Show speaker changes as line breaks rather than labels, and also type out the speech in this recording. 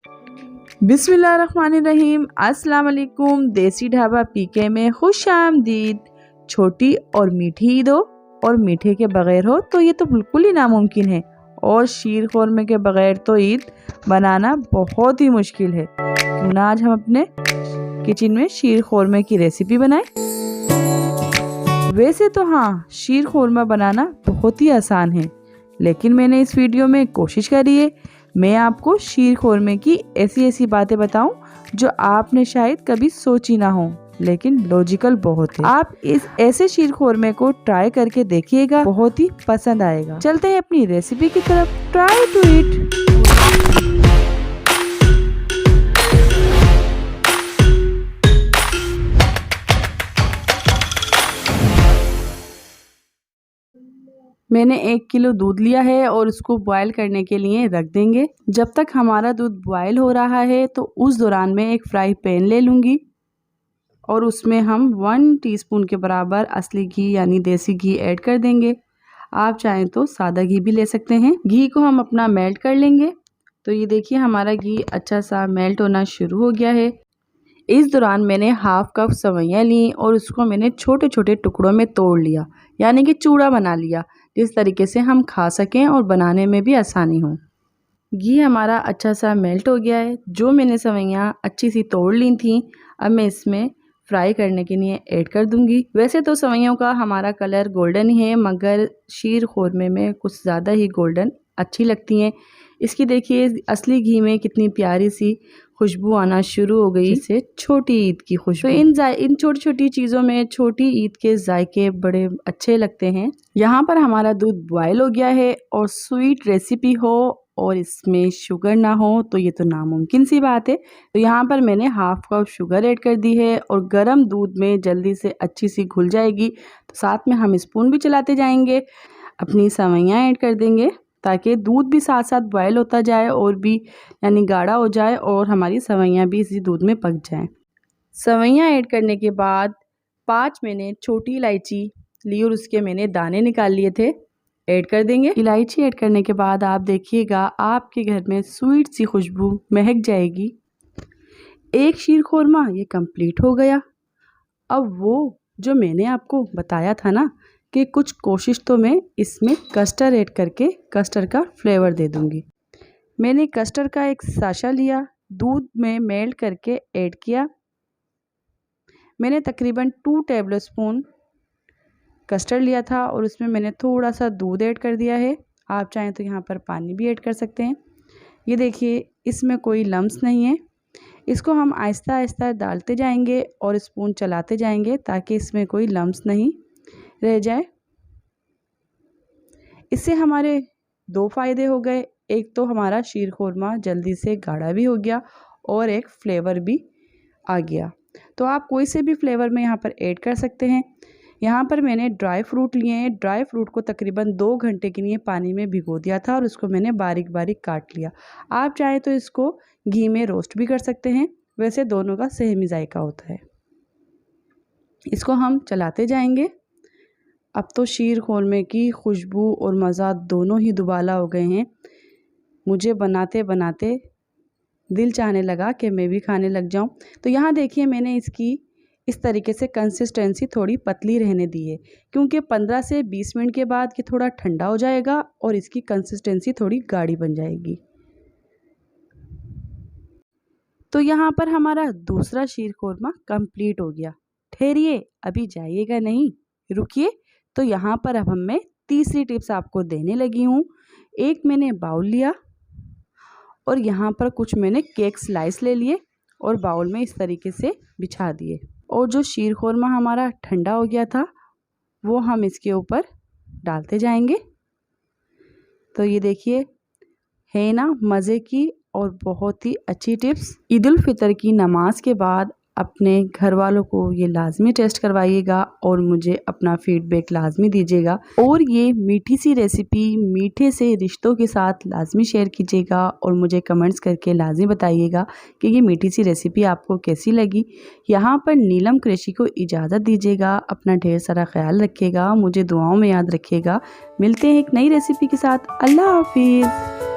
बिस्मिल्लाहिर्रहमानिर्रहीम। अस्सलाम वालेकुम। देसी ढाबा पीके में खुश आमदीद। छोटी और मीठी ईद हो और मीठे के बगैर हो तो ये तो बिल्कुल ही नामुमकिन है, और शीर खोरमे के बगैर तो ईद बनाना बहुत ही मुश्किल है। क्यों ना आज हम अपने किचन में शीर खोरमे की रेसिपी बनाएं। वैसे तो हाँ, शीर खोरमा बनाना बहुत ही आसान है, लेकिन मैंने इस वीडियो में कोशिश करी है मैं आपको शीर खोरमे की ऐसी बातें बताऊं जो आपने शायद कभी सोची ना हो, लेकिन लॉजिकल बहुत है। आप इस ऐसे शीर खोरमे को ट्राई करके देखिएगा, बहुत ही पसंद आएगा। चलते हैं अपनी रेसिपी की तरफ। Try to it. मैंने 1 किलो दूध लिया है और उसको बॉयल करने के लिए रख देंगे। जब तक हमारा दूध बॉयल हो रहा है तो उस दौरान मैं एक फ्राई पैन ले लूँगी और उसमें हम 1 टीस्पून के बराबर असली घी यानी देसी घी ऐड कर देंगे। आप चाहें तो सादा घी भी ले सकते हैं। घी को हम अपना मेल्ट कर लेंगे। तो ये देखिए हमारा घी अच्छा सा मेल्ट होना शुरू हो गया है। इस दौरान मैंने हाफ कप सेवइयाँ ली और उसको मैंने छोटे छोटे टुकड़ों में तोड़ लिया, यानी कि चूड़ा बना लिया, जिस तरीके से हम खा सकें और बनाने में भी आसानी हो। घी हमारा अच्छा सा मेल्ट हो गया है। जो मैंने सेवइयाँ अच्छी सी तोड़ ली थी, अब मैं इसमें फ्राई करने के लिए ऐड कर दूंगी। वैसे तो सेवइयों का हमारा कलर गोल्डन ही है, मगर शीर खोरमे में कुछ ज़्यादा ही गोल्डन अच्छी लगती हैं। इसकी देखिए असली घी में कितनी प्यारी सी खुशबू आना शुरू हो गई, इससे छोटी ईद की खुशबू। तो इन छोटी छोटी चीज़ों में छोटी ईद के जायके बड़े अच्छे लगते हैं। यहाँ पर हमारा दूध बॉयल हो गया है और स्वीट रेसिपी हो और इसमें शुगर ना हो तो ये तो नामुमकिन सी बात है। तो यहाँ पर मैंने हाफ कप शुगर ऐड कर दी है और गर्म दूध में जल्दी से अच्छी सी घुल जाएगी। तो साथ में हम स्पून भी चलाते जाएंगे। अपनी सेवइयाँ ऐड कर देंगे ताकि दूध भी साथ साथ बॉयल होता जाए और भी यानी गाढ़ा हो जाए और हमारी सेवइयाँ भी इसी दूध में पक जाएं। सेवइयाँ ऐड करने के बाद 5 मैंने छोटी इलायची ली और उसके मैंने दाने निकाल लिए थे, ऐड कर देंगे। इलायची ऐड करने के बाद आप देखिएगा आपके घर में स्वीट सी खुशबू महक जाएगी। एक शीर खोरमा ये कंप्लीट हो गया। अब वो जो मैंने आपको बताया था ना कि कुछ कोशिश तो मैं इसमें कस्टर्ड ऐड करके कस्टर्ड का फ्लेवर दे दूंगी। मैंने कस्टर्ड का एक साशा लिया, दूध में मेल्ट करके ऐड किया। मैंने तकरीबन 2 टेबलस्पून कस्टर्ड लिया था और उसमें मैंने थोड़ा सा दूध ऐड कर दिया है। आप चाहें तो यहाँ पर पानी भी ऐड कर सकते हैं। ये देखिए इसमें कोई लम्स नहीं है। इसको हम आहिस्ता आहिस्ता डालते जाएंगे और स्पून चलाते जाएंगे ताकि इसमें कोई लम्स नहीं रह जाए। इससे हमारे 2 फ़ायदे हो गए। एक तो हमारा शीर खोरमा जल्दी से गाढ़ा भी हो गया और एक फ्लेवर भी आ गया। तो आप कोई से भी फ्लेवर में यहाँ पर ऐड कर सकते हैं। यहाँ पर मैंने ड्राई फ्रूट लिए हैं। ड्राई फ्रूट को तकरीबन 2 घंटे के लिए पानी में भिगो दिया था और उसको मैंने बारीक बारीक काट लिया। आप चाहें तो इसको घी में रोस्ट भी कर सकते हैं, वैसे दोनों का सेम ही जायका होता है। इसको हम चलाते जाएंगे। अब तो शीर खोरमे की खुशबू और मज़ा दोनों ही दुबाला हो गए हैं। मुझे बनाते बनाते दिल चाहने लगा कि मैं भी खाने लग जाऊं। तो यहाँ देखिए मैंने इसकी इस तरीके से कंसिस्टेंसी थोड़ी पतली रहने दी है, क्योंकि 15 से 20 मिनट के बाद ये थोड़ा ठंडा हो जाएगा और इसकी कंसिस्टेंसी थोड़ी गाढ़ी बन जाएगी। तो यहाँ पर हमारा दूसरा शीर खोरमा कंप्लीट हो गया। ठहरिए, अभी जाइएगा नहीं, रुकिए। तो यहाँ पर अब मैं तीसरी टिप्स आपको देने लगी हूँ। एक मैंने बाउल लिया और यहाँ पर कुछ मैंने केक स्लाइस ले लिए और बाउल में इस तरीके से बिछा दिए। और जो शीर खोरमा हमारा ठंडा हो गया था वो हम इसके ऊपर डालते जाएंगे। तो ये देखिए है ना मज़े की और बहुत ही अच्छी टिप्स। ईद उल फितर की नमाज के बाद अपने घर वालों को ये लाजमी टेस्ट करवाइएगा और मुझे अपना फीडबैक लाजमी दीजिएगा। और ये मीठी सी रेसिपी मीठे से रिश्तों के साथ लाजमी शेयर कीजिएगा और मुझे कमेंट्स करके लाजमी बताइएगा कि ये मीठी सी रेसिपी आपको कैसी लगी। यहाँ पर नीलम कुरैशी को इजाज़त दीजिएगा। अपना ढेर सारा ख्याल रखिएगा, मुझे दुआओं में याद रखिएगा। मिलते हैं एक नई रेसिपी के साथ। अल्लाह हाफिज़।